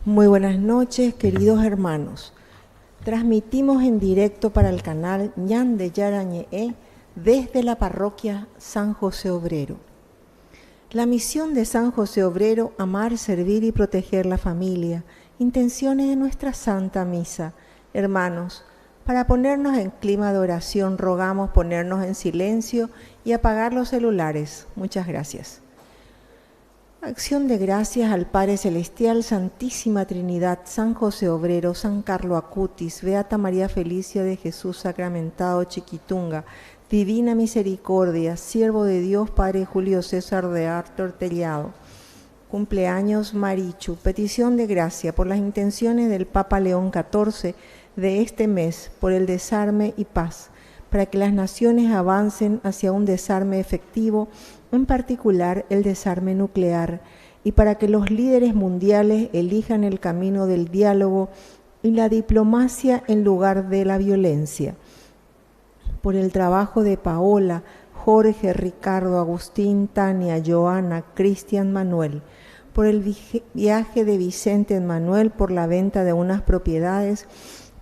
Muy buenas noches, queridos hermanos. Transmitimos en directo para el canal Ñan de Yarañe'e desde la parroquia San José Obrero. La misión de San José Obrero: amar, servir y proteger la familia. Intenciones de nuestra Santa Misa. Hermanos, para ponernos en clima de oración, rogamos ponernos en silencio y apagar los celulares. Muchas gracias. Acción de gracias al Padre Celestial, Santísima Trinidad, San José Obrero, San Carlo Acutis, Beata María Felicia de Jesús Sacramentado Chiquitunga, Divina Misericordia, Siervo de Dios Padre Julio César de Artor Tellado. Cumpleaños Marichu. Petición de gracia por las intenciones del Papa León XIV de este mes, por el desarme y paz, para que las naciones avancen hacia un desarme efectivo, en particular el desarme nuclear, y para que los líderes mundiales elijan el camino del diálogo y la diplomacia en lugar de la violencia. Por el trabajo de Paola, Jorge, Ricardo, Agustín, Tania, Joana, Cristian, Manuel. Por el viaje de Vicente Manuel, por la venta de unas propiedades,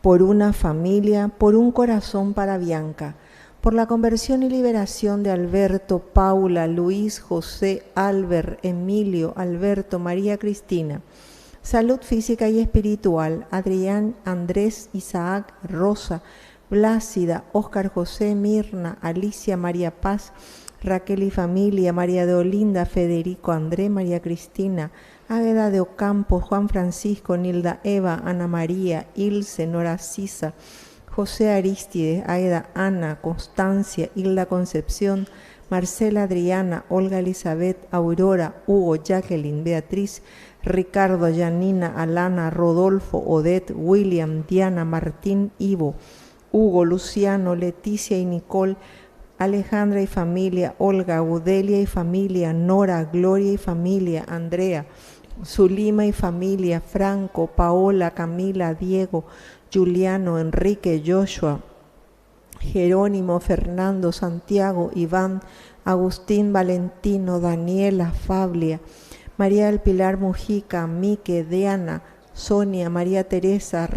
por una familia, por un corazón para Bianca. Por la conversión y liberación de Alberto, Paula, Luis, José, Albert, Emilio, Alberto, María Cristina. Salud física y espiritual: Adrián, Andrés, Isaac, Rosa, Blácida, Óscar José, Mirna, Alicia, María Paz, Raquel y familia, María de Olinda, Federico, André, María Cristina, Águeda de Ocampo, Juan Francisco, Nilda Eva, Ana María, Ilse, Nora Cisa, José Aristides, Aida, Ana, Constancia, Hilda Concepción, Marcela Adriana, Olga Elizabeth, Aurora, Hugo, Jacqueline, Beatriz, Ricardo, Janina, Alana, Rodolfo, Odette, William, Diana, Martín, Ivo, Hugo, Luciano, Leticia y Nicole, Alejandra y familia, Olga, Udelia y familia, Nora, Gloria y familia, Andrea, Zulima y familia, Franco, Paola, Camila, Diego, Juliano, Enrique, Joshua, Jerónimo, Fernando, Santiago, Iván, Agustín, Valentino, Daniela, Fablia, María del Pilar Mujica, Mique, Diana, Sonia, María Teresa,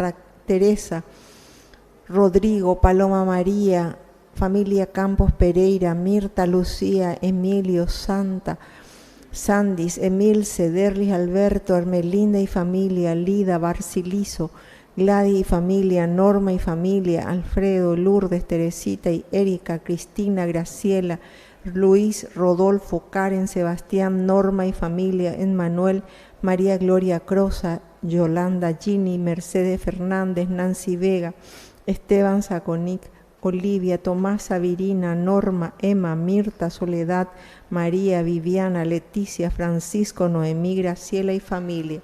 Teresa, Rodrigo, Paloma María, familia Campos Pereira, Mirta, Lucía, Emilio, Santa, Sandis, Emilce, Derlis, Alberto, Hermelinda y familia, Lida, Barcilizo, Gladys y familia, Norma y familia, Alfredo, Lourdes, Teresita y Erika, Cristina, Graciela, Luis, Rodolfo, Karen, Sebastián, Norma y familia, Emmanuel, María Gloria Crosa, Yolanda, Ginny, Mercedes Fernández, Nancy Vega, Esteban Saconic, Olivia, Tomás, Virina, Norma, Emma, Mirta, Soledad, María, Viviana, Leticia, Francisco, Noemí, Graciela y familia.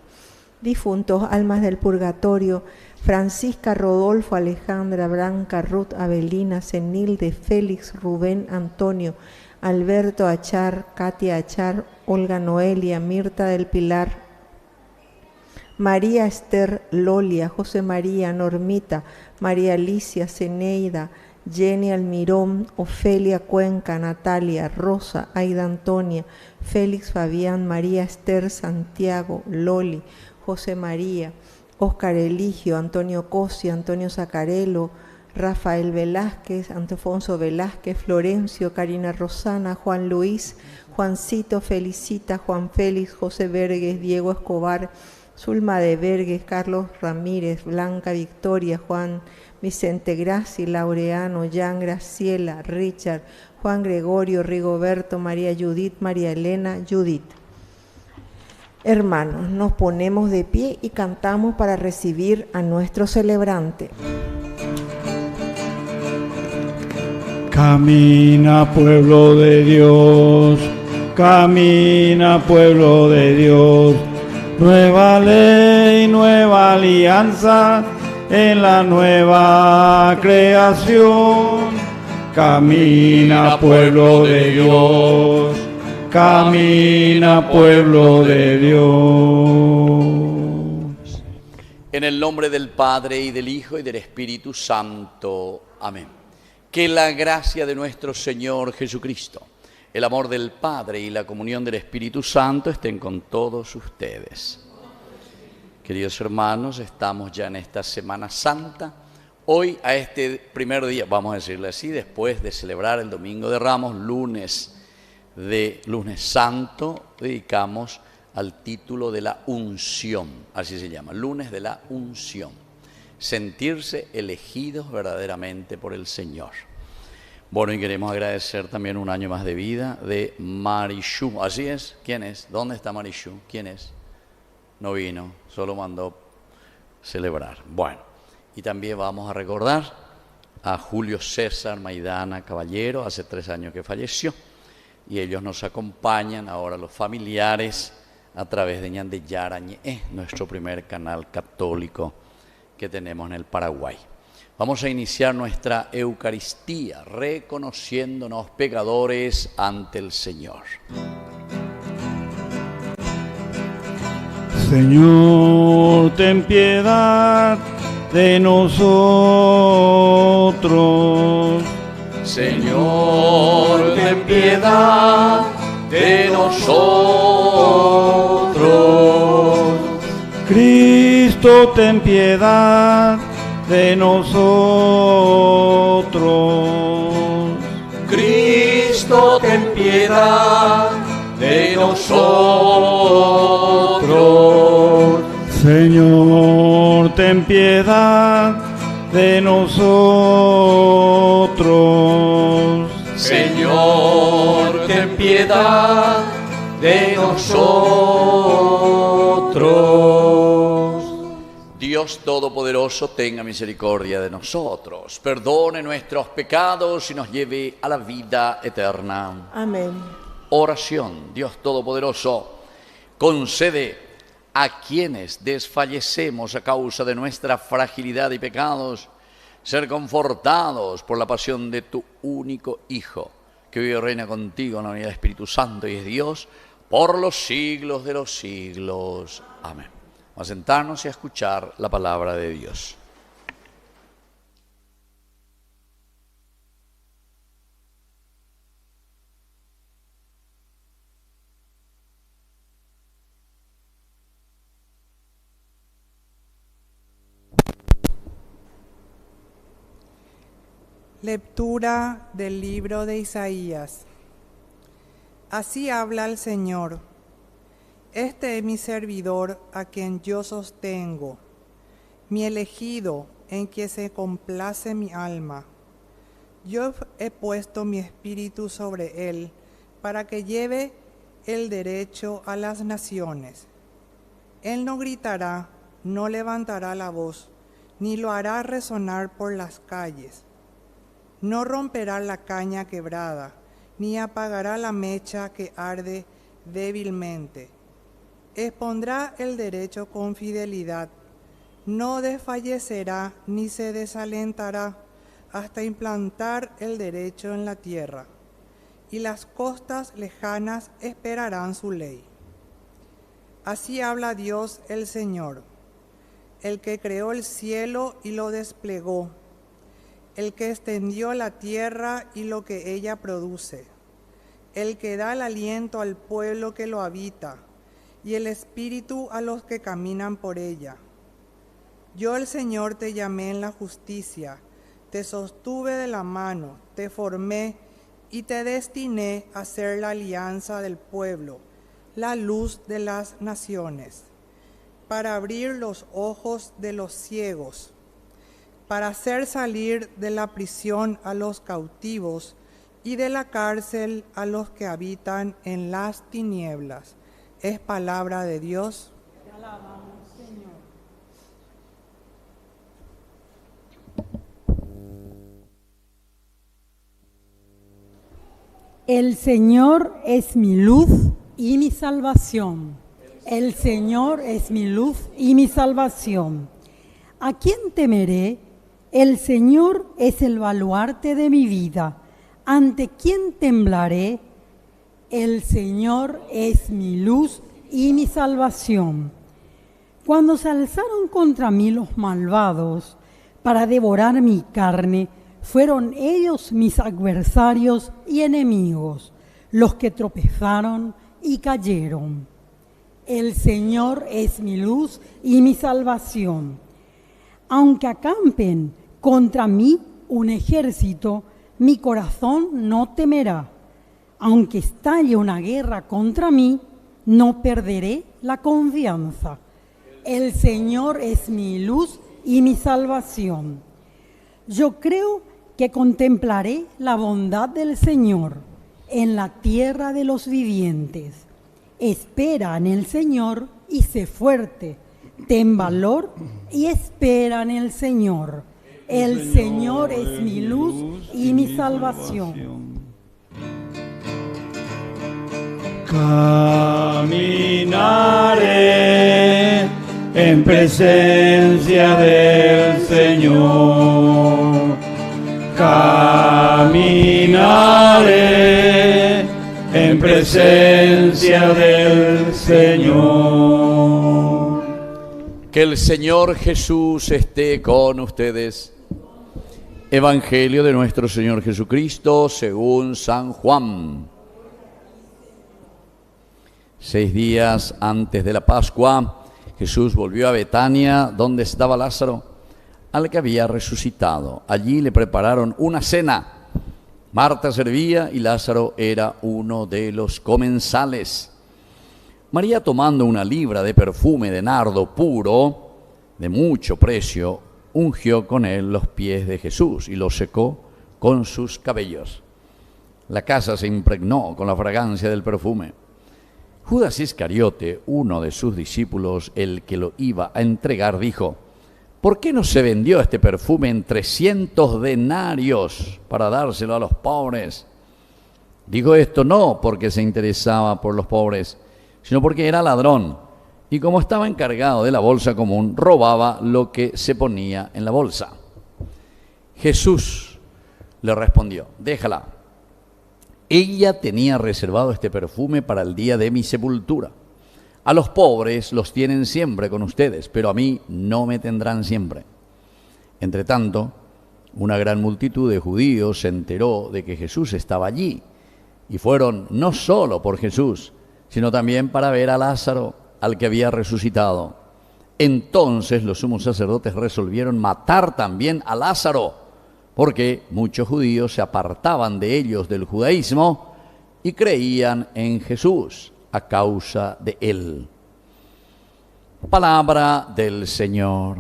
Difuntos, almas del purgatorio: Francisca, Rodolfo, Alejandra, Branca, Ruth, Avelina, Cenilde, Félix, Rubén, Antonio, Alberto Achar, Katia Achar, Olga Noelia, Mirta del Pilar, María Esther, Lolia, José María, Normita, María Alicia, Ceneida, Jenny Almirón, Ofelia Cuenca, Natalia, Rosa, Aida Antonia, Félix Fabián, María Esther, Santiago, Loli, José María, Óscar Eligio, Antonio Cosi, Antonio Zacarelo, Rafael Velázquez, Antofonso Velázquez, Florencio, Karina Rosana, Juan Luis, Juancito, Felicita, Juan Félix, José Vergues, Diego Escobar, Zulma de Vergues, Carlos Ramírez, Blanca Victoria, Juan Vicente Graci, Laureano, Jan Graciela, Richard, Juan Gregorio, Rigoberto, María Judith, María Elena, Judith. Hermanos, nos ponemos de pie y cantamos para recibir a nuestro celebrante. Camina, pueblo de Dios, camina, pueblo de Dios, nueva ley, nueva alianza en la nueva creación. Camina, pueblo de Dios, camina, pueblo de Dios. En el nombre del Padre, y del Hijo, y del Espíritu Santo. Amén. Que la gracia de nuestro Señor Jesucristo, el amor del Padre y la comunión del Espíritu Santo estén con todos ustedes. Queridos hermanos, estamos ya en esta Semana Santa. Hoy, a este primer día, vamos a decirle así, después de celebrar el Domingo de Ramos, lunes Santo, dedicamos al título de la unción, así se llama, lunes de la unción. Sentirse elegidos verdaderamente por el Señor. Bueno, y queremos agradecer también un año más de vida de Marichu. Así es, ¿quién es? ¿Dónde está Marichu? ¿Quién es? No vino, solo mandó celebrar. Bueno, y también vamos a recordar a Julio César Maidana Caballero, hace 3 años que falleció, y ellos nos acompañan ahora los familiares a través de Ñan de Yarañe, nuestro primer canal católico que tenemos en el Paraguay. Vamos a iniciar nuestra Eucaristía reconociéndonos pecadores ante el Señor. Señor, ten piedad de nosotros. Señor, ten piedad de nosotros. Cristo, ten piedad de nosotros. Cristo, ten piedad de nosotros. Señor, ten piedad de nosotros. Señor, ten piedad de nosotros. Dios Todopoderoso, tenga misericordia de nosotros, perdone nuestros pecados y nos lleve a la vida eterna. Amén. Oración. Dios Todopoderoso, concede a quienes desfallecemos a causa de nuestra fragilidad y pecados, ser confortados por la pasión de tu único Hijo, que vive y reina contigo en la unidad del Espíritu Santo y es Dios por los siglos de los siglos. Amén. Vamos a sentarnos y a escuchar la palabra de Dios. Lectura del libro de Isaías. Así habla el Señor. Este es mi servidor a quien yo sostengo, mi elegido en quien se complace mi alma. Yo he puesto mi espíritu sobre él para que lleve el derecho a las naciones. Él no gritará, no levantará la voz, ni lo hará resonar por las calles. No romperá la caña quebrada, ni apagará la mecha que arde débilmente. Expondrá el derecho con fidelidad, no desfallecerá ni se desalentará hasta implantar el derecho en la tierra, y las costas lejanas esperarán su ley. Así habla Dios el Señor, el que creó el cielo y lo desplegó, el que extendió la tierra y lo que ella produce, el que da el aliento al pueblo que lo habita, y el espíritu a los que caminan por ella. Yo el Señor te llamé en la justicia, te sostuve de la mano, te formé y te destiné a ser la alianza del pueblo, la luz de las naciones, para abrir los ojos de los ciegos, para hacer salir de la prisión a los cautivos y de la cárcel a los que habitan en las tinieblas. Es palabra de Dios. Te alabamos, Señor. El Señor es mi luz y mi salvación. El Señor es mi luz y mi salvación. ¿A quién temeré? El Señor es el baluarte de mi vida. ¿Ante quién temblaré? El Señor es mi luz y mi salvación. Cuando se alzaron contra mí los malvados para devorar mi carne, fueron ellos mis adversarios y enemigos, los que tropezaron y cayeron. El Señor es mi luz y mi salvación. Aunque acampen contra mí un ejército, mi corazón no temerá. Aunque estalle una guerra contra mí, no perderé la confianza. El Señor es mi luz y mi salvación. Yo creo que contemplaré la bondad del Señor en la tierra de los vivientes. Espera en el Señor y sé fuerte. Ten valor y espera en el Señor. El Señor es mi luz y mi salvación. Caminaré en presencia del Señor. Caminaré en presencia del Señor. Que el Señor Jesús esté con ustedes. Evangelio de nuestro Señor Jesucristo según San Juan. 6 días antes de la Pascua, Jesús volvió a Betania, donde estaba Lázaro, al que había resucitado. Allí le prepararon una cena. Marta servía y Lázaro era uno de los comensales. María, tomando una libra de perfume de nardo puro, de mucho precio, ungió con él los pies de Jesús y los secó con sus cabellos. La casa se impregnó con la fragancia del perfume. Judas Iscariote, uno de sus discípulos, el que lo iba a entregar, dijo: ¿por qué no se vendió este perfume en 300 denarios para dárselo a los pobres? Digo esto no porque se interesaba por los pobres, sino porque era ladrón, y como estaba encargado de la bolsa común, robaba lo que se ponía en la bolsa. Jesús le respondió: déjala. Ella tenía reservado este perfume para el día de mi sepultura. A los pobres los tienen siempre con ustedes, pero a mí no me tendrán siempre. Entretanto, una gran multitud de judíos se enteró de que Jesús estaba allí, y fueron no solo por Jesús, sino también para ver a Lázaro, al que había resucitado. Entonces los sumos sacerdotes resolvieron matar también a Lázaro, porque muchos judíos se apartaban de ellos del judaísmo y creían en Jesús a causa de él. Palabra del Señor.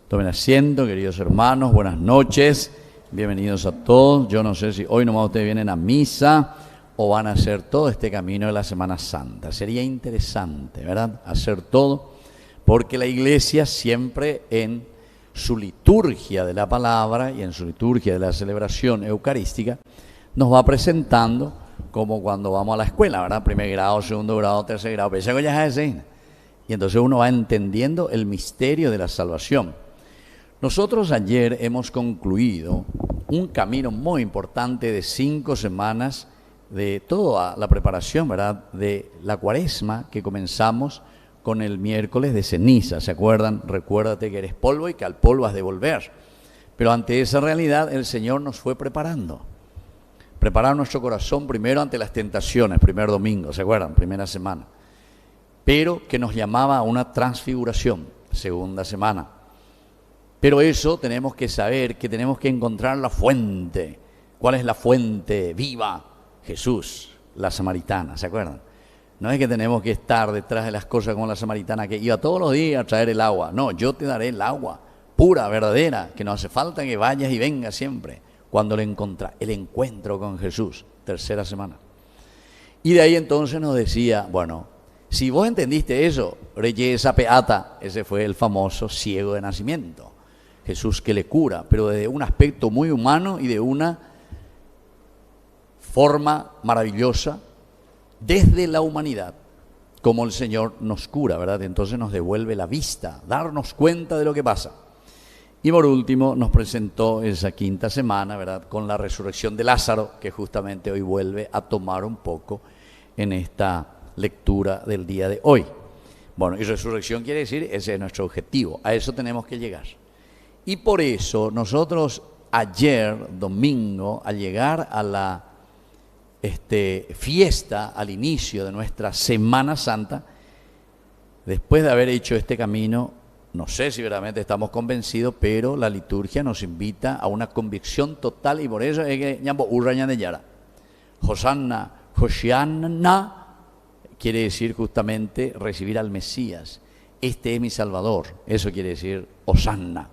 Tomen asiento, queridos hermanos, buenas noches, bienvenidos a todos. Yo no sé si hoy nomás ustedes vienen a misa o van a hacer todo este camino de la Semana Santa. Sería interesante, ¿verdad?, hacer todo, porque la Iglesia siempre en su liturgia de la palabra y en su liturgia de la celebración eucarística nos va presentando como cuando vamos a la escuela, ¿verdad? Primer grado, segundo grado, tercer grado, pero eso ya es así. Y entonces uno va entendiendo el misterio de la salvación. Nosotros ayer hemos concluido un camino muy importante de 5 semanas de toda la preparación, ¿verdad?, de la Cuaresma, que comenzamos con el miércoles de ceniza. ¿Se acuerdan? Recuérdate que eres polvo y que al polvo has de volver. Pero ante esa realidad el Señor nos fue preparando. Preparar nuestro corazón primero ante las tentaciones, primer domingo, ¿se acuerdan? Primera semana. Pero que nos llamaba a una transfiguración, segunda semana. Pero eso tenemos que saber, que tenemos que encontrar la fuente. ¿Cuál es la fuente viva? Jesús, la samaritana, ¿se acuerdan? No es que tenemos que estar detrás de las cosas como la samaritana que iba todos los días a traer el agua. No, yo te daré el agua pura, verdadera, que no hace falta que vayas y vengas siempre. Cuando le encontrás, el encuentro con Jesús, tercera semana. Y de ahí entonces nos decía, bueno, si vos entendiste eso, reyesa peata, ese fue el famoso ciego de nacimiento. Jesús que le cura, pero desde un aspecto muy humano y de una forma maravillosa, desde la humanidad, como el Señor nos cura, ¿verdad? Entonces nos devuelve la vista, darnos cuenta de lo que pasa. Y por último nos presentó esa quinta semana, ¿verdad?, con la resurrección de Lázaro, que justamente hoy vuelve a tomar un poco en esta lectura del día de hoy. Bueno, y resurrección quiere decir, ese es nuestro objetivo, a eso tenemos que llegar. Y por eso nosotros ayer, domingo, al llegar a la fiesta al inicio de nuestra Semana Santa, después de haber hecho este camino, no sé si verdaderamente estamos convencidos, pero la liturgia nos invita a una convicción total, y por eso es que ñambo urraña de yara. Hosanna, Hoshianna, quiere decir justamente recibir al Mesías. Este es mi Salvador, eso quiere decir Hosanna,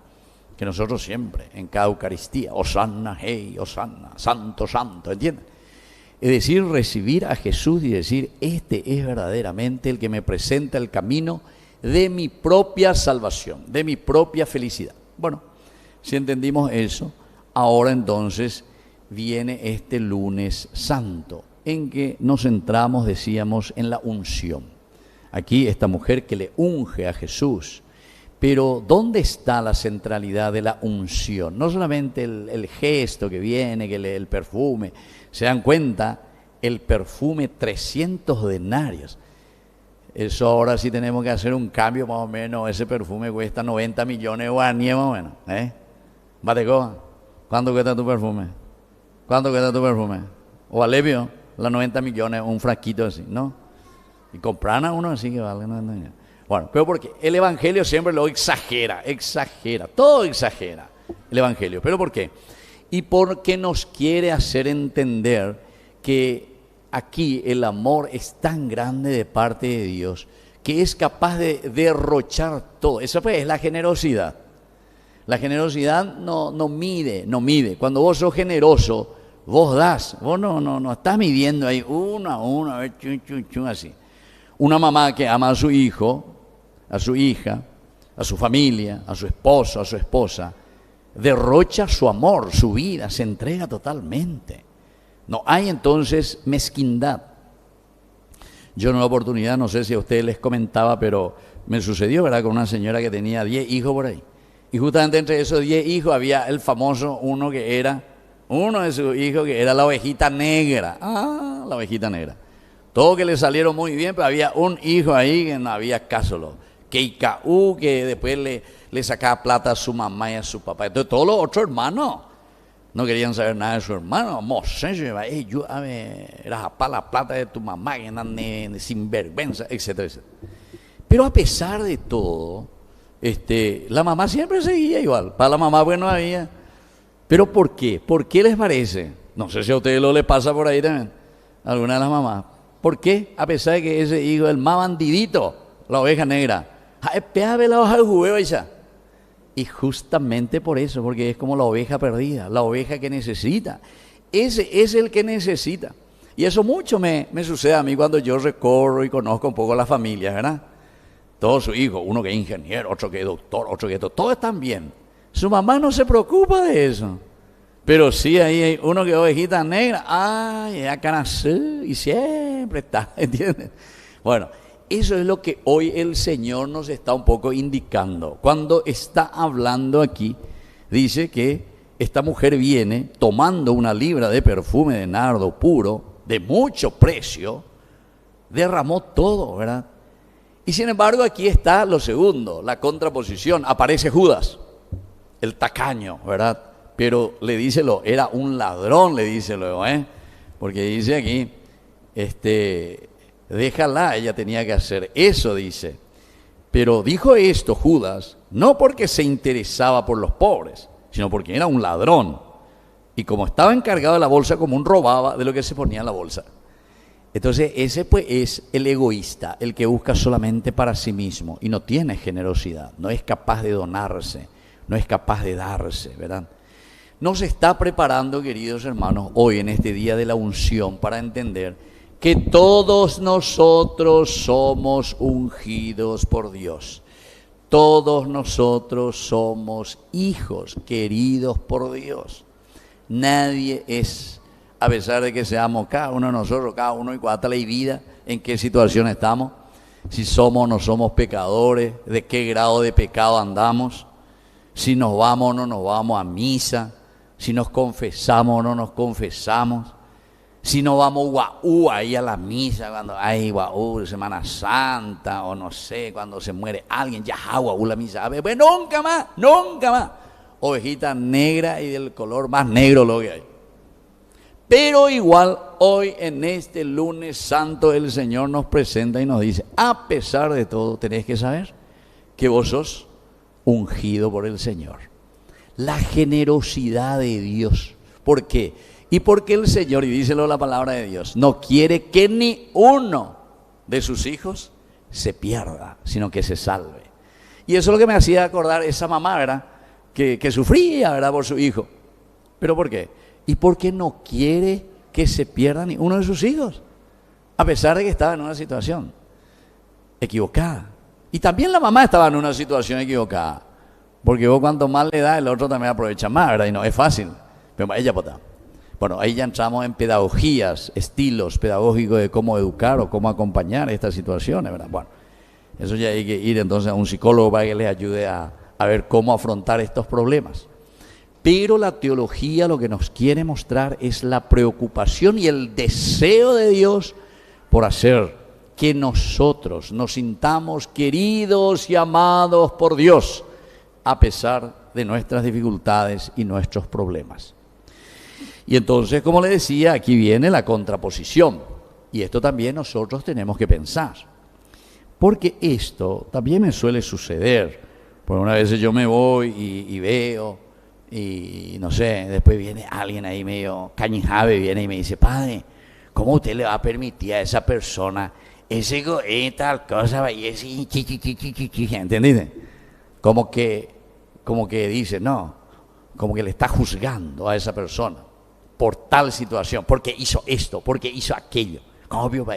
que nosotros siempre, en cada Eucaristía, Hosanna, hey, Hosanna, santo, santo, ¿entienden? Es decir, recibir a Jesús y decir, este es verdaderamente el que me presenta el camino de mi propia salvación, de mi propia felicidad. Bueno, si entendimos eso, ahora entonces viene este lunes santo, en que nos centramos, decíamos, en la unción. Aquí esta mujer que le unge a Jesús, pero ¿dónde está la centralidad de la unción? No solamente el gesto que viene, que el perfume, se dan cuenta, el perfume 300 denarios. Eso ahora sí tenemos que hacer un cambio más o menos, ese perfume cuesta 90 millones de guaraníes más o menos. Batecoa, ¿cuánto cuesta tu perfume? ¿Cuánto cuesta tu perfume? O Alevio, las 90 millones, un frasquito así, ¿no? Y compran a uno así que vale 90 millones. Bueno, pero porque el Evangelio siempre lo exagera, todo exagera el Evangelio. ¿Pero por qué? Y porque nos quiere hacer entender que aquí el amor es tan grande de parte de Dios que es capaz de derrochar todo. Eso pues es la generosidad. La generosidad no mide. Cuando vos sos generoso, vos das. Vos no estás midiendo ahí uno a uno, a ver, chun, así. Una mamá que ama a su hijo, a su hija, a su familia, a su esposo, a su esposa, derrocha su amor, su vida, se entrega totalmente. No hay entonces mezquindad. Yo en una oportunidad, no sé si a ustedes les comentaba, pero me sucedió, ¿verdad?, con una señora que tenía 10 hijos por ahí. Y justamente entre esos 10 hijos había el famoso uno de sus hijos que era la ovejita negra. Ah, la ovejita negra. Todo que le salieron muy bien, pero había un hijo ahí que no había caso. Que después le sacaba plata a su mamá y a su papá. Entonces todos los otros hermanos no querían saber nada de su hermano. Mosé, era para la plata de tu mamá, que andan sinvergüenza, etcétera, etcétera. Pero a pesar de todo, la mamá siempre seguía igual. Para la mamá, bueno, había. ¿Pero por qué? ¿Por qué les parece? No sé si a ustedes lo les pasa por ahí también, a alguna de las mamás. ¿Por qué? A pesar de que ese hijo es el más bandidito, la oveja negra. La hoja de jugueo ella. Y justamente por eso, porque es como la oveja perdida, la oveja que necesita. Ese es el que necesita. Y eso mucho me sucede a mí cuando yo recorro y conozco un poco a las familias, ¿verdad? Todos sus hijos, uno que es ingeniero, otro que es doctor, otro que es todo, todos están bien. Su mamá no se preocupa de eso. Pero sí, ahí hay uno que es ovejita negra, ay, ya canasú, y siempre está, ¿entiendes? Bueno, eso es lo que hoy el Señor nos está un poco indicando. Cuando está hablando aquí, dice que esta mujer viene tomando una libra de perfume de nardo puro, de mucho precio, derramó todo, ¿verdad? Y sin embargo aquí está lo segundo, la contraposición, aparece Judas, el tacaño, ¿verdad? Pero le dice era un ladrón, le dice luego, porque dice aquí, déjala, ella tenía que hacer eso, dice. Pero dijo esto Judas, no porque se interesaba por los pobres, sino porque era un ladrón. Y como estaba encargado de la bolsa común, robaba de lo que se ponía en la bolsa. Entonces ese pues es el egoísta, el que busca solamente para sí mismo y no tiene generosidad, no es capaz de donarse, no es capaz de darse, ¿verdad? Nos está preparando, queridos hermanos, hoy en este día de la unción para entender que todos nosotros somos ungidos por Dios. Todos nosotros somos hijos queridos por Dios. Nadie es, a pesar de que seamos cada uno de nosotros, cada uno y cuatro y vida, en qué situación estamos, si somos o no somos pecadores, de qué grado de pecado andamos, si nos vamos o no nos vamos a misa, si nos confesamos o no nos confesamos, si no vamos ahí a la misa cuando hay Semana Santa, o no sé, cuando se muere alguien, ya la misa, pues nunca más, ovejita negra y del color más negro lo que hay. Pero igual hoy en este lunes santo el Señor nos presenta y nos dice, a pesar de todo tenés que saber que vos sos ungido por el Señor. La generosidad de Dios. ¿Por qué? Y porque el Señor, y díselo la palabra de Dios, no quiere que ni uno de sus hijos se pierda, sino que se salve. Y eso es lo que me hacía acordar esa mamá, ¿verdad? Que sufría, ¿verdad? Por su hijo. ¿Pero por qué? Y porque no quiere que se pierda ni uno de sus hijos, a pesar de que estaba en una situación equivocada. Y también la mamá estaba en una situación equivocada, porque vos cuanto más le da, el otro también aprovecha más, ¿verdad? Y no es fácil. Pero ella potá. Bueno, ahí ya entramos en pedagogías, estilos pedagógicos de cómo educar o cómo acompañar estas situaciones, ¿verdad? Bueno, eso ya hay que ir entonces a un psicólogo para que les ayude a ver cómo afrontar estos problemas. Pero la teología lo que nos quiere mostrar es la preocupación y el deseo de Dios por hacer que nosotros nos sintamos queridos y amados por Dios, a pesar de nuestras dificultades y nuestros problemas. Y entonces, como le decía, aquí viene la contraposición. Y esto también nosotros tenemos que pensar. Porque esto también me suele suceder. Porque una vez yo me voy y veo, y no sé, después viene alguien ahí medio cañijabe, viene y me dice, padre, ¿cómo usted le va a permitir a esa persona ese tal cosa y ese ¿entendiste? Como que dice, no, como que le está juzgando a esa persona por tal situación, porque hizo esto, porque hizo aquello. Obvio,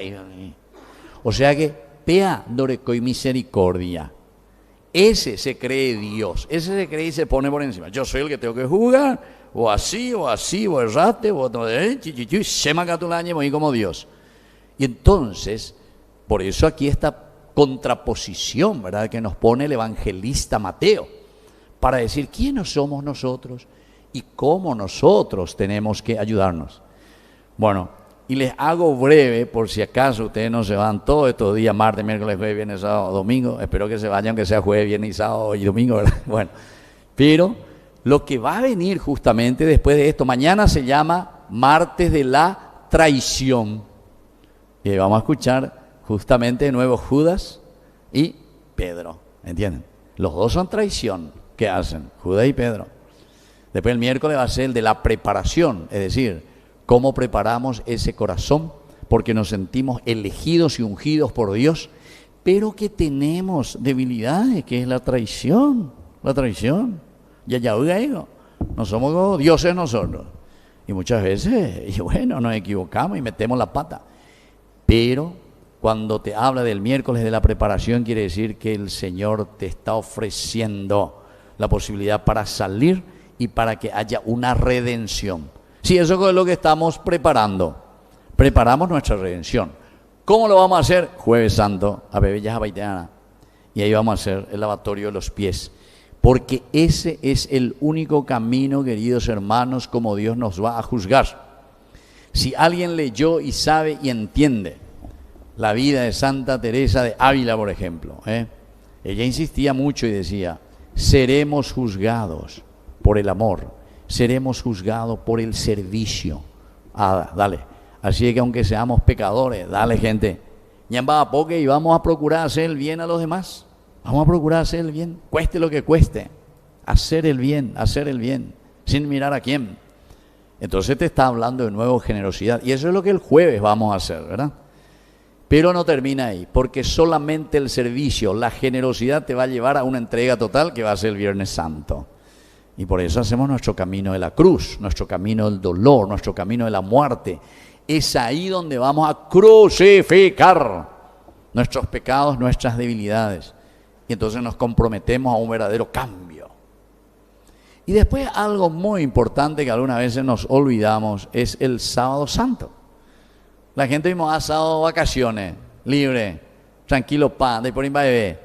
o sea que, pea doreco y misericordia. Ese se cree Dios, ese se cree y se pone por encima. Yo soy el que tengo que juzgar, o así, o errate, o semacatulañe, voy como Dios. Y entonces, por eso aquí esta contraposición, ¿verdad?, que nos pone el evangelista Mateo, para decir quiénes somos nosotros y cómo nosotros tenemos que ayudarnos. Bueno, y les hago breve, por si acaso ustedes no se van todos estos días, martes, miércoles, jueves, viernes, sábado, domingo. Espero que se vayan, aunque sea jueves, viernes y sábado y domingo, ¿verdad? Bueno, pero lo que va a venir justamente después de esto, mañana se llama martes de la traición. Y vamos a escuchar justamente de nuevo Judas y Pedro, ¿entienden? Los dos son traición que hacen, Judas y Pedro. Después el miércoles va a ser el de la preparación, es decir, cómo preparamos ese corazón, porque nos sentimos elegidos y ungidos por Dios, pero que tenemos debilidades, que es la traición. Ya oiga, no somos dioses nosotros. Y muchas veces, y bueno, nos equivocamos y metemos la pata. Pero cuando te habla del miércoles de la preparación, quiere decir que el Señor te está ofreciendo la posibilidad para salir y para que haya una redención. Sí, eso es lo que estamos preparando. Preparamos nuestra redención. ¿Cómo lo vamos a hacer? Jueves Santo, a Bebellas Abaiteana. Y ahí vamos a hacer el lavatorio de los pies. Porque ese es el único camino, queridos hermanos, como Dios nos va a juzgar. Si alguien leyó y sabe y entiende la vida de Santa Teresa de Ávila, por ejemplo, ella insistía mucho y decía, seremos juzgados por el amor, seremos juzgados por el servicio. Dale. Así es que aunque seamos pecadores, dale, gente, ñamba poque y vamos a procurar hacer el bien a los demás. Vamos a procurar hacer el bien, cueste lo que cueste, hacer el bien, sin mirar a quién. Entonces te está hablando de nuevo generosidad, y eso es lo que el jueves vamos a hacer, ¿verdad? Pero no termina ahí, porque solamente el servicio, la generosidad te va a llevar a una entrega total que va a ser el Viernes Santo. Y por eso hacemos nuestro camino de la cruz, nuestro camino del dolor, nuestro camino de la muerte. Es ahí donde vamos a crucificar nuestros pecados, nuestras debilidades. Y entonces nos comprometemos a un verdadero cambio. Y después algo muy importante que algunas veces nos olvidamos es el Sábado Santo. La gente mismo ha sábado vacaciones, libre, tranquilo, pan, de por ahí va a beber.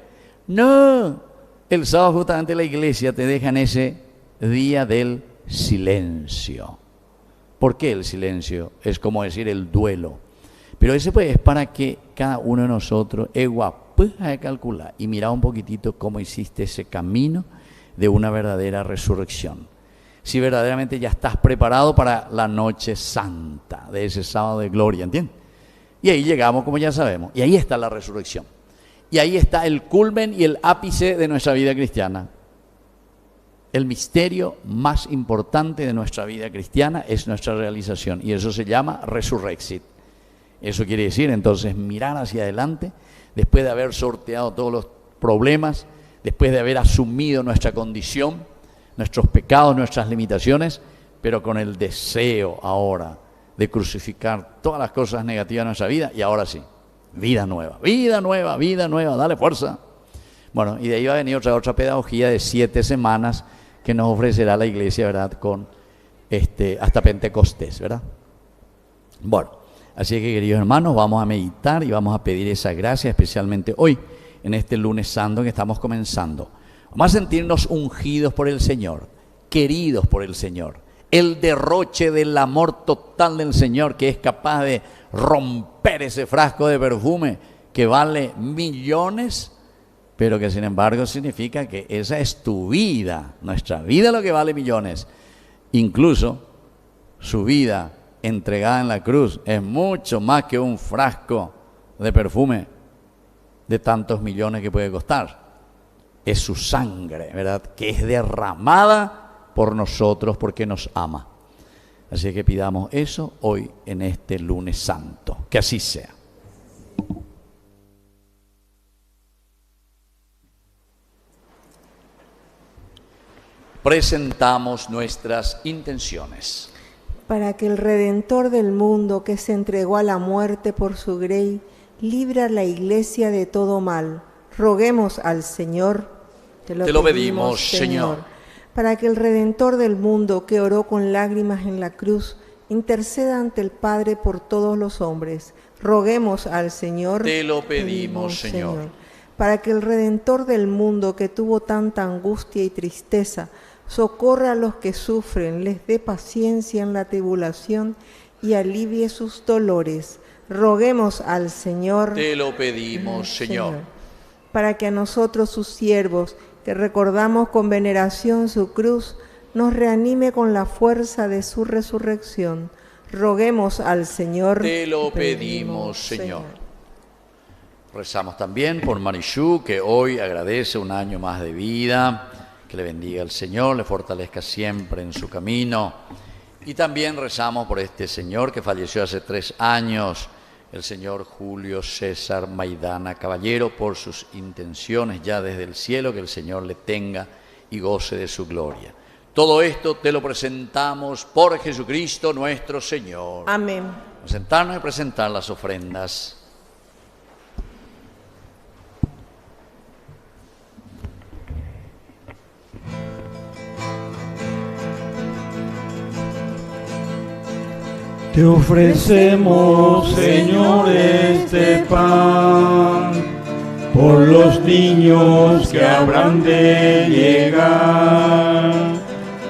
No, el sábado justamente la iglesia te deja en ese día del silencio. ¿Por qué el silencio? Es como decir el duelo. Pero ese pues es para que cada uno de nosotros pueda calcular y mirar un poquitito cómo hiciste ese camino de una verdadera resurrección. si verdaderamente ya estás preparado para la noche santa de ese sábado de gloria, ¿entiendes? Y ahí llegamos, como ya sabemos, y ahí está la resurrección. Y ahí está el culmen y el ápice de nuestra vida cristiana. El misterio más importante de nuestra vida cristiana es nuestra realización, y eso se llama resurrexit. Eso quiere decir, entonces, mirar hacia adelante, después de haber sorteado todos los problemas, después de haber asumido nuestra condición, nuestros pecados, nuestras limitaciones, pero con el deseo ahora de crucificar todas las cosas negativas de nuestra vida, y ahora sí, vida nueva, vida nueva, vida nueva, dale fuerza. Bueno, y de ahí va a venir otra pedagogía de 7 semanas que nos ofrecerá la iglesia, ¿verdad?, con hasta Pentecostés, ¿verdad? Bueno, así que, queridos hermanos, vamos a meditar y vamos a pedir esa gracia, especialmente hoy, en este lunes santo que estamos comenzando. Vamos a sentirnos ungidos por el Señor, queridos por el Señor. El derroche del amor total del Señor, que es capaz de romper ese frasco de perfume que vale millones, pero que sin embargo significa que esa es tu vida, nuestra vida lo que vale millones. Incluso su vida entregada en la cruz es mucho más que un frasco de perfume de tantos millones que puede costar. Es su sangre, ¿verdad?, que es derramada por nosotros porque nos ama. Así que pidamos eso hoy en este lunes santo. Que así sea. Presentamos nuestras intenciones. Para que el Redentor del mundo, que se entregó a la muerte por su grey, libre a la Iglesia de todo mal, roguemos al Señor. Te lo pedimos, Señor. Para que el Redentor del mundo, que oró con lágrimas en la cruz, interceda ante el Padre por todos los hombres, roguemos al Señor. Te lo pedimos, Señor. Para que el Redentor del mundo, que tuvo tanta angustia y tristeza, socorra a los que sufren, les dé paciencia en la tribulación y alivie sus dolores. Roguemos al Señor. Te lo pedimos, Señor. Para que a nosotros, sus siervos, que recordamos con veneración su cruz, nos reanime con la fuerza de su resurrección. Roguemos al Señor. Te lo pedimos, Señor. Rezamos también por Marichu, que hoy agradece un año más de vida. Que le bendiga el Señor, le fortalezca siempre en su camino. Y también rezamos por este señor que falleció hace 3 años, el señor Julio César Maidana Caballero, por sus intenciones ya desde el cielo, que el Señor le tenga y goce de su gloria. Todo esto te lo presentamos por Jesucristo nuestro Señor. Amén. Vamos a sentarnos y presentar las ofrendas. Te ofrecemos, Señor, este pan, por los niños que habrán de llegar,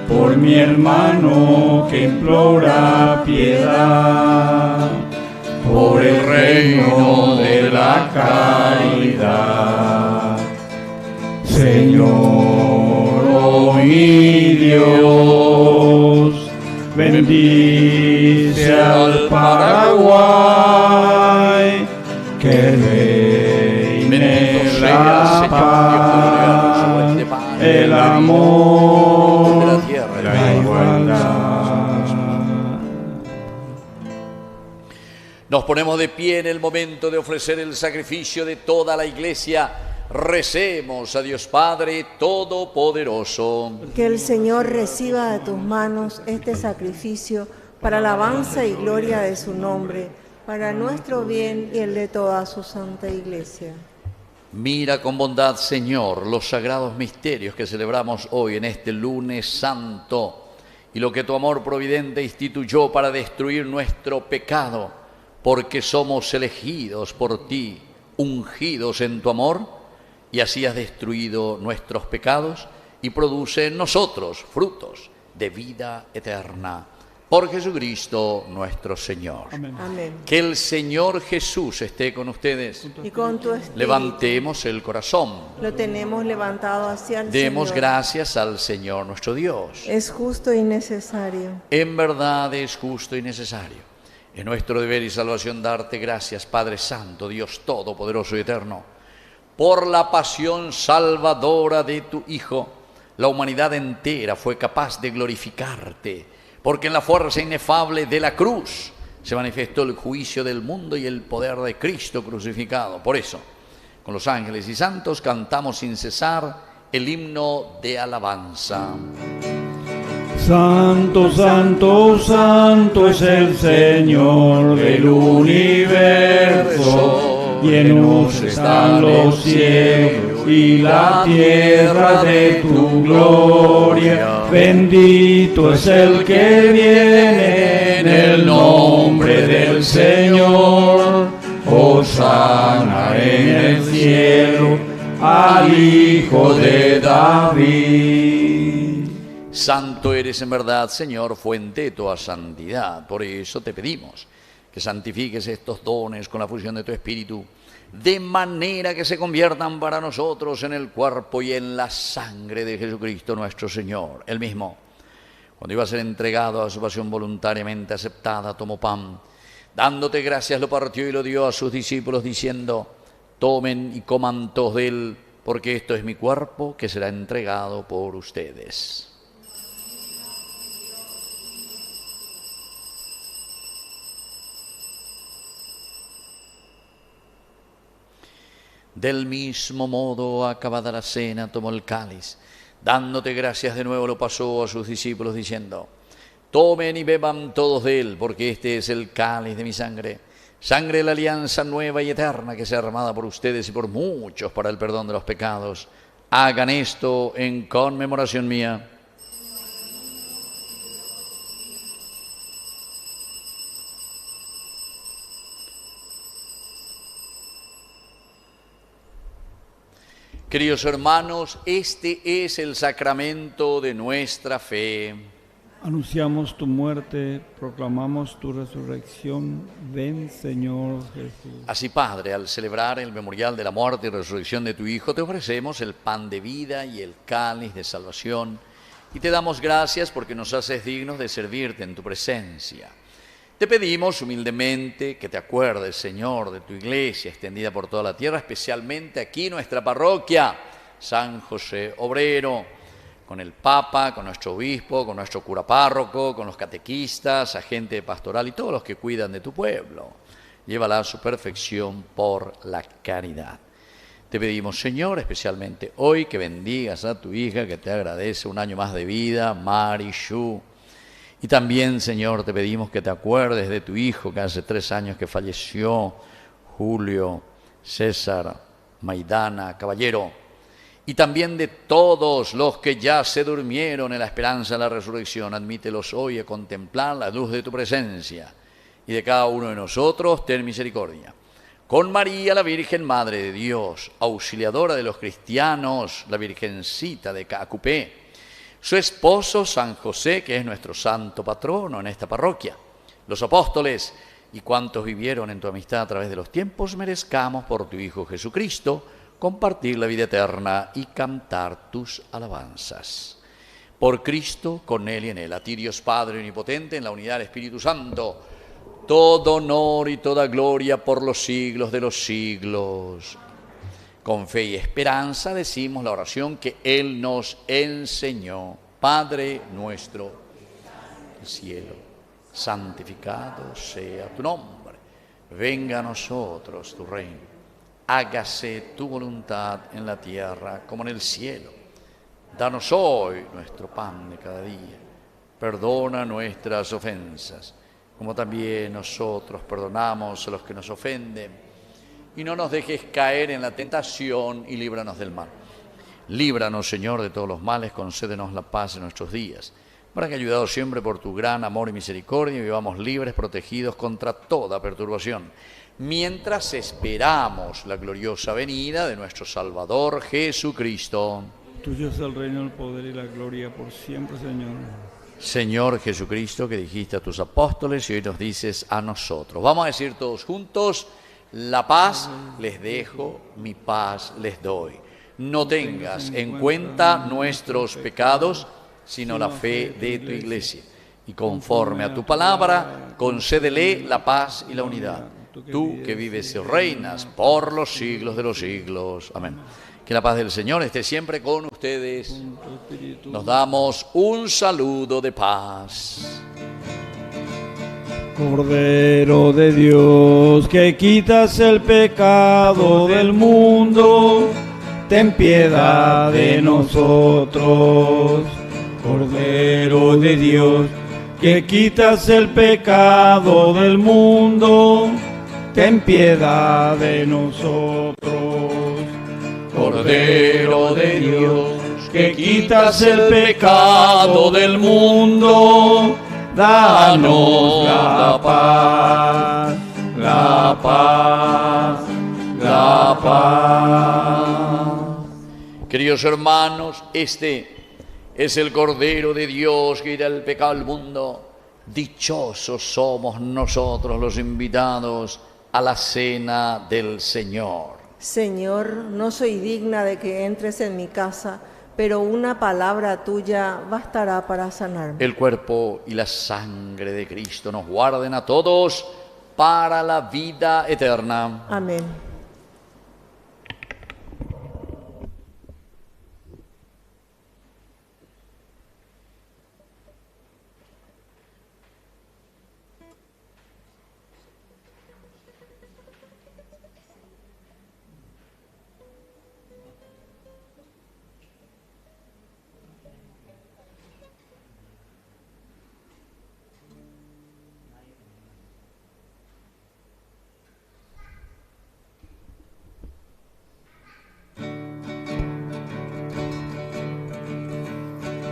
por mi hermano que implora piedad, por el reino de la caridad. Señor, oh mi Dios, bendice al Paraguay, que reine la paz, el amor, la igualdad. Nos ponemos de pie en el momento de ofrecer el sacrificio de toda la Iglesia. Recemos a Dios Padre Todopoderoso. Que el Señor reciba de tus manos este sacrificio para alabanza y gloria de su nombre, para nuestro bien y el de toda su santa Iglesia. Mira con bondad, Señor, los sagrados misterios que celebramos hoy en este lunes santo y lo que tu amor providente instituyó para destruir nuestro pecado, porque somos elegidos por ti, ungidos en tu amor, y así has destruido nuestros pecados y produce en nosotros frutos de vida eterna. por Jesucristo nuestro Señor. Amén. Amén. Que el Señor Jesús esté con ustedes. Y con tu espíritu. Levantemos el corazón. Lo tenemos levantado hacia el Demos Señor. gracias al Señor nuestro Dios. Es justo y necesario. En verdad es justo y necesario. Es nuestro deber y salvación darte gracias, Padre Santo, Dios Todopoderoso y Eterno, por la pasión salvadora de tu Hijo. La humanidad entera fue capaz de glorificarte, porque en la fuerza inefable de la cruz se manifestó el juicio del mundo y el poder de Cristo crucificado. Por eso, con los ángeles y santos cantamos sin cesar el himno de alabanza. Santo, santo, santo es el Señor del universo. Llenos están los cielos y la tierra de tu gloria. Bendito es el que viene en el nombre del Señor. Hosana en el cielo al Hijo de David. Santo eres en verdad, Señor, fuente de toda santidad. Por eso te pedimos que santifiques estos dones con la fusión de tu Espíritu, de manera que se conviertan para nosotros en el cuerpo y en la sangre de Jesucristo nuestro Señor. Él mismo, cuando iba a ser entregado a su pasión voluntariamente aceptada, tomó pan, dándote gracias, lo partió y lo dio a sus discípulos, diciendo: tomen y coman todos de él, porque esto es mi cuerpo que será entregado por ustedes. Del mismo modo, acabada la cena, tomó el cáliz, dándote gracias de nuevo, lo pasó a sus discípulos, diciendo: tomen y beban todos de él, porque este es el cáliz de mi sangre, sangre de la alianza nueva y eterna, que será derramada por ustedes y por muchos para el perdón de los pecados. Hagan esto en conmemoración mía. Queridos hermanos, este es el sacramento de nuestra fe. Anunciamos tu muerte, proclamamos tu resurrección. Ven, Señor Jesús. Así, Padre, al celebrar el memorial de la muerte y resurrección de tu Hijo, te ofrecemos el pan de vida y el cáliz de salvación, y te damos gracias porque nos haces dignos de servirte en tu presencia. Te pedimos humildemente que te acuerdes, Señor, de tu iglesia extendida por toda la tierra, especialmente aquí nuestra parroquia, San José Obrero, con el Papa, con nuestro obispo, con nuestro cura párroco, con los catequistas, agente pastoral y todos los que cuidan de tu pueblo. Llévala a su perfección por la caridad. Te pedimos, Señor, especialmente hoy, que bendigas a tu hija, que te agradece un año más de vida, Mari Shu. Y también, Señor, te pedimos que te acuerdes de tu hijo, que hace 3 años que falleció, Julio César Maidana Caballero. Y también de todos los que ya se durmieron en la esperanza de la resurrección. Admítelos hoy a contemplar la luz de tu presencia. Y de cada uno de nosotros, ten misericordia. Con María, la Virgen Madre de Dios, auxiliadora de los cristianos, la Virgencita de Cacupé, su esposo San José, que es nuestro santo patrono en esta parroquia, los apóstoles y cuantos vivieron en tu amistad a través de los tiempos, merezcamos por tu Hijo Jesucristo compartir la vida eterna y cantar tus alabanzas. Por Cristo, con Él y en Él, a ti Dios Padre omnipotente, en la unidad del Espíritu Santo, todo honor y toda gloria por los siglos de los siglos. Con fe y esperanza decimos la oración que Él nos enseñó. Padre nuestro del cielo, santificado sea tu nombre. Venga a nosotros tu reino. Hágase tu voluntad en la tierra como en el cielo. Danos hoy nuestro pan de cada día. Perdona nuestras ofensas, como también nosotros perdonamos a los que nos ofenden. Y no nos dejes caer en la tentación y líbranos del mal. Líbranos, Señor, de todos los males, concédenos la paz en nuestros días, para que, ayudados siempre por tu gran amor y misericordia, vivamos libres, protegidos contra toda perturbación, mientras esperamos la gloriosa venida de nuestro Salvador Jesucristo. Tuyo es el reino, el poder y la gloria por siempre, Señor. Señor Jesucristo, que dijiste a tus apóstoles y hoy nos dices a nosotros. Vamos a decir todos juntos: la paz les dejo, mi paz les doy. No tengas en cuenta nuestros pecados, sino la fe de tu iglesia. Y conforme a tu palabra, concédele la paz y la unidad. Tú que vives y reinas por los siglos de los siglos. Amén. Que la paz del Señor esté siempre con ustedes. Nos damos un saludo de paz. Cordero de Dios, que quitas el pecado del mundo, ten piedad de nosotros. Cordero de Dios, que quitas el pecado del mundo, ten piedad de nosotros. Cordero de Dios, que quitas el pecado del mundo, danos la paz, la paz, la paz. Queridos hermanos, este es el Cordero de Dios que quita el pecado del mundo. Dichosos somos nosotros los invitados a la cena del Señor. Señor, no soy digna de que entres en mi casa, pero una palabra tuya bastará para sanarme. El cuerpo y la sangre de Cristo nos guarden a todos para la vida eterna. Amén.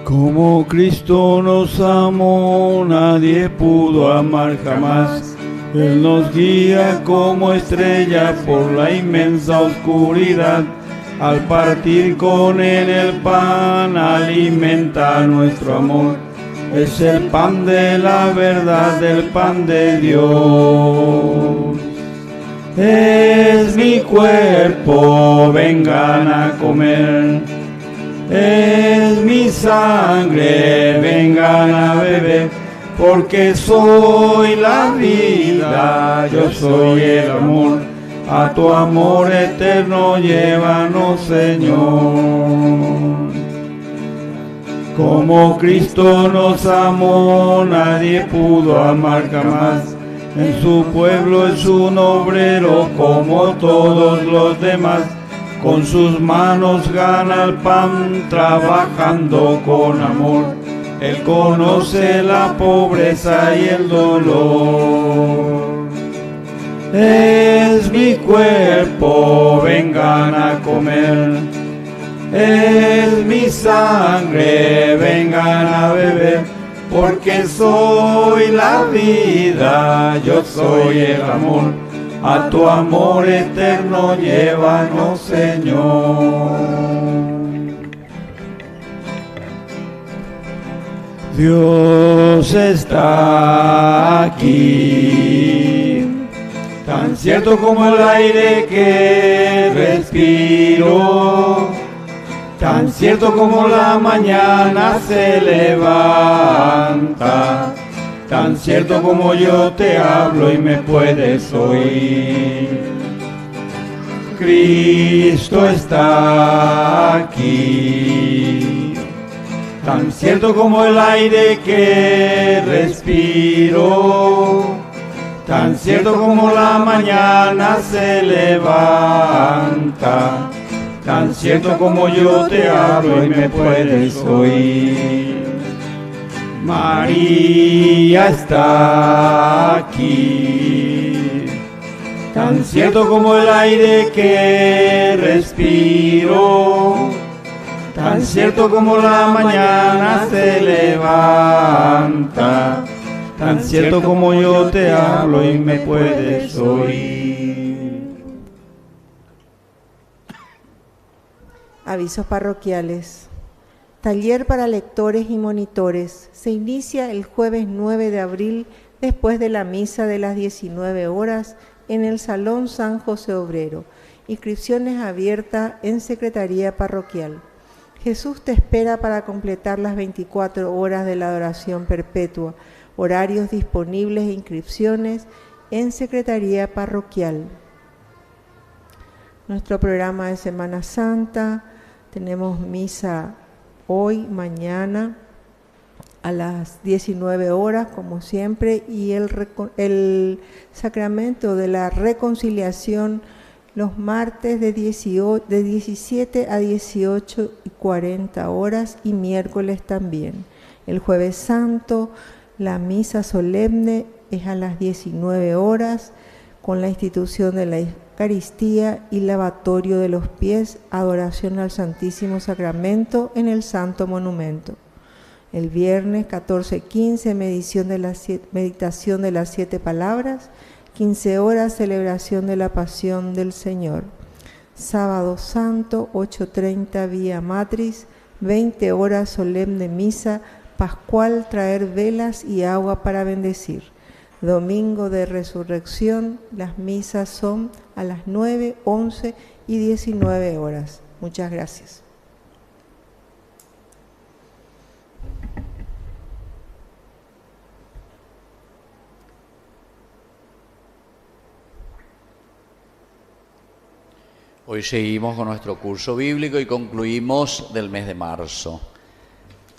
Como Cristo nos amó, nadie pudo amar jamás. Él nos guía como estrella por la inmensa oscuridad. Al partir con Él el pan, alimenta nuestro amor. Es el pan de la verdad, el pan de Dios. Es mi cuerpo, vengan a comer. Es mi sangre, vengan a beber, porque soy la vida, yo soy el amor. A tu amor eterno llévanos, Señor. Como Cristo nos amó, nadie pudo amar jamás. En su pueblo es un obrero como todos los demás. Con sus manos gana el pan, trabajando con amor. Él conoce la pobreza y el dolor. Es mi cuerpo, vengan a comer. Es mi sangre, vengan a beber. Porque soy la vida, yo soy el amor. A tu amor eterno llévanos, Señor. Dios está aquí, tan cierto como el aire que respiro, tan cierto como la mañana se levanta. Tan cierto como yo te hablo y me puedes oír. Cristo está aquí. Tan cierto como el aire que respiro. Tan cierto como la mañana se levanta. Tan cierto como yo te hablo y me puedes oír. María está aquí, tan cierto como el aire que respiro, tan cierto como la mañana se levanta, tan cierto como yo te hablo y me puedes oír. Avisos parroquiales. Taller para lectores y monitores. Se inicia el jueves 9 de abril después de la misa de las 19 horas en el Salón San José Obrero. Inscripciones abiertas en Secretaría Parroquial. Jesús te espera para completar las 24 horas de la adoración perpetua. Horarios disponibles e inscripciones en Secretaría Parroquial. Nuestro programa de Semana Santa. Tenemos misa hoy, mañana, a las 19 horas, como siempre, y el sacramento de la reconciliación los martes de 17 a 18:40 horas y miércoles también. El jueves santo, la misa solemne es a las 19 horas con la institución de la Eucaristía y lavatorio de los pies, adoración al Santísimo Sacramento en el Santo Monumento. El viernes 14:15, meditación de las 7 palabras, 15 horas, celebración de la Pasión del Señor. Sábado Santo, 8:30, Vía Matriz, 20 horas, solemne misa pascual, traer velas y agua para bendecir. Domingo de Resurrección, las misas son a las 9, 11 y 19 horas. Muchas gracias. Hoy seguimos con nuestro curso bíblico y concluimos del mes de marzo.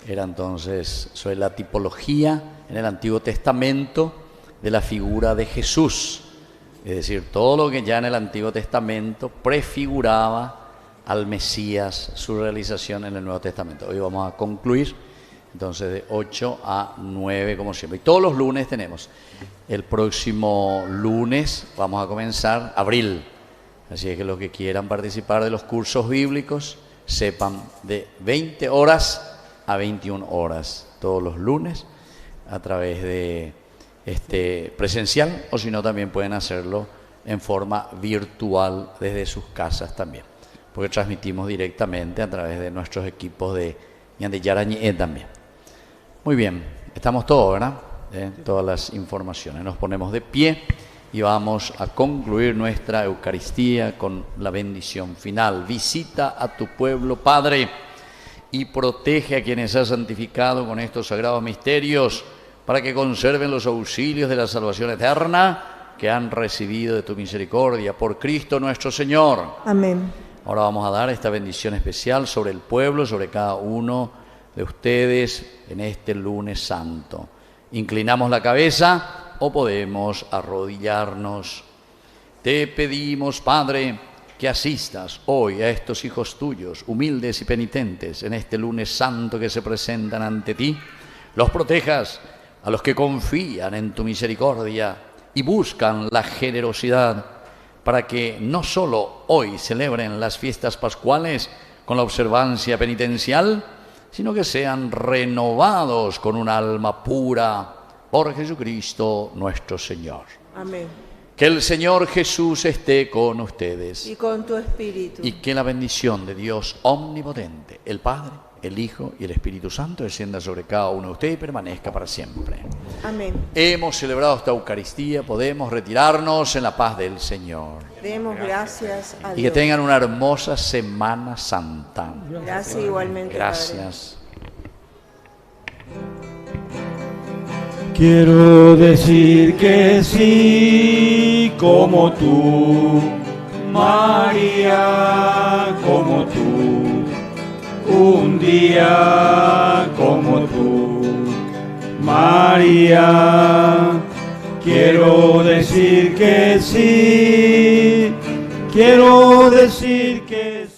Era entonces sobre la tipología en el Antiguo Testamento de la figura de Jesús. Es decir, todo lo que ya en el Antiguo Testamento prefiguraba al Mesías, su realización en el Nuevo Testamento. Hoy vamos a concluir entonces de 8 a 9 como siempre. Y todos los lunes tenemos. El próximo lunes vamos a comenzar abril. Así es que los que quieran participar de los cursos bíblicos, sepan de 20 horas a 21 horas, todos los lunes, a través de presencial, o si no también pueden hacerlo en forma virtual desde sus casas también, porque transmitimos directamente a través de nuestros equipos de Ñandeyarañe también. Muy bien, estamos todos, ¿verdad? Todas las informaciones. Nos ponemos de pie y vamos a concluir nuestra Eucaristía con la bendición final. Visita a tu pueblo, Padre, y protege a quienes has santificado con estos sagrados misterios, para que conserven los auxilios de la salvación eterna que han recibido de tu misericordia. Por Cristo nuestro Señor. Amén. Ahora vamos a dar esta bendición especial sobre el pueblo, sobre cada uno de ustedes en este lunes santo. Inclinamos la cabeza o podemos arrodillarnos. Te pedimos, Padre, que asistas hoy a estos hijos tuyos, humildes y penitentes, en este lunes santo que se presentan ante ti. Los protejas a los que confían en tu misericordia y buscan la generosidad, para que no solo hoy celebren las fiestas pascuales con la observancia penitencial, sino que sean renovados con un alma pura por Jesucristo nuestro Señor. Amén. Que el Señor Jesús esté con ustedes. Y con tu espíritu. Y que la bendición de Dios omnipotente, el Padre, el Hijo y el Espíritu Santo descienda sobre cada uno de ustedes y permanezca para siempre. Amén. Hemos celebrado esta Eucaristía, podemos retirarnos en la paz del Señor. Demos gracias a Dios. Y que tengan una hermosa Semana Santa. Gracias igualmente, Gracias. Quiero decir que sí, como tú, María, como tú, un día como tú, María. Quiero decir que sí, quiero decir que sí.